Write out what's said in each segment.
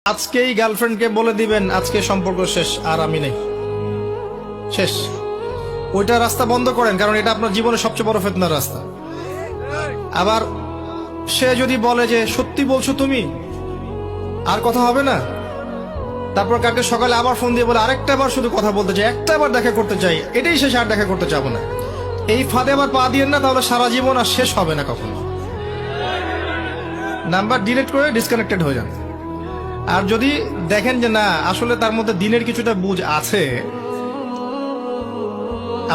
আজকেই গার্লফ্রেন্ডকে বলে দিবেন আজকে সম্পর্ক শেষ, আর আমি নেই, শেষ। ওইটা রাস্তা বন্ধ করেন, কারণ এটা আপনার জীবনের সবচেয়ে বড় ফিতনার রাস্তা। আবার সে যদি বলে যে সত্যি বলছো তুমি, আর কথা হবে না, তারপর কালকে সকালে আবার ফোন দিয়ে বলে আরেকটা বার শুধু কথা বলতে চাই, একটা বার দেখা করতে চাই, এটাই শেষ, আর দেখা করতে চাবো না, এই ফাঁদে আবার পা দিয়েন না, তাহলে সারা জীবন আর শেষ হবে না কখনো। নাম্বার ডিলিট করে ডিসকানেক্টেড হয়ে যান। আর যদি দেখেন যে না, আসলে তার মধ্যে দিনের কিছুটা বুঝ আছে,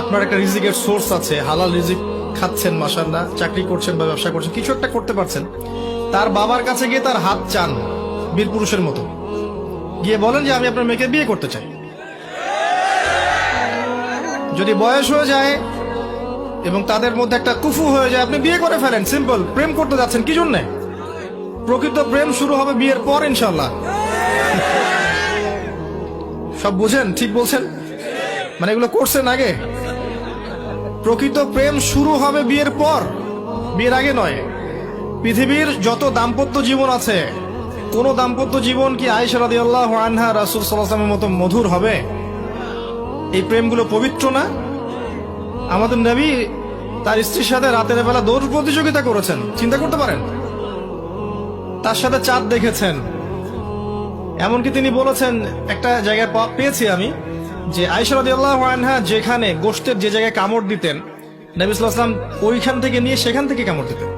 আপনার একটা রিজিকের সোর্স আছে, হালাল রিজিক খাচ্ছেন, মাশাআল্লাহ, চাকরি করছেন বা ব্যবসা করছেন, কিছু একটা করতে পারছেন, তার বাবার কাছে গিয়ে তার হাত চান বীর পুরুষের মতো, গিয়ে বলেন যে আমি আপনার মেয়েকে বিয়ে করতে চাই। যদি বয়স হয়ে যায় এবং তাদের মধ্যে একটা কুফু হয়ে যায়, আপনি বিয়ে করে ফেলেন, সিম্পল। প্রেম করতে যাচ্ছেন কি জন্যে? প্রকৃত প্রেম শুরু হবে বিয়ের পর ইনশাল্লাহ। সব বুঝেন? ঠিক বলছেন? মানে এগুলো করছেন আগে? প্রকৃত প্রেম শুরু হবে বিয়ের পর, বিয়ের আগে নয়। পৃথিবীর যত দাম্পত্য জীবন আছে, কোন দাম্পত্য জীবন কি আয়েশা রাদিয়াল্লাহু আনহা রাসূল সাল্লাল্লাহু আলাইহি ওয়াসাল্লামের মতো মধুর হবে? এই প্রেমগুলো পবিত্র না? আমাদের নবী তার স্ত্রীর সাথে রাতের বেলা দৌড় প্রতিযোগিতা করেছেন, চিন্তা করতে পারেন। তার সাথে চাঁদ দেখেছেন। এমনকি তিনি বলেছেন, একটা জায়গায় পেয়েছি আমি, যে আয়েশা রাদিয়াল্লাহু আনহা যেখানে গোশতের যে জায়গায় কামড় দিতেন, নবী সাল্লাল্লাহু আলাইহি ওয়াসাল্লাম ওইখান থেকে নিয়ে সেখান থেকে কামড় দিতেন।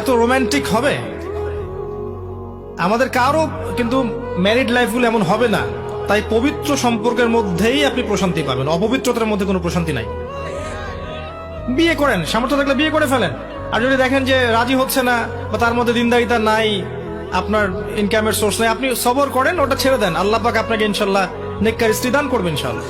এত রোমান্টিক হবে? আমাদের কারো কিন্তু ম্যারিড লাইফগুলো এমন হবে না। তাই পবিত্র সম্পর্কের মধ্যেই আপনি প্রশান্তি পাবেন, অপবিত্রতার মধ্যে কোনো প্রশান্তি নাই। বিয়ে করেন, সামর্থ্য থাকলে বিয়ে করে ফেলেন। আর যদি দেখেন যে রাজি হচ্ছে না বা তার মধ্যে দিনদারিতা নাই, আপনার ইনকামের সোর্স নাই, আপনি সবর করেন, ওটা ছেড়ে দেন। আল্লাহ পাক আপনাকে ইনশাল্লাহ নেককার স্ত্রী দান করবেন ইনশাল্লাহ।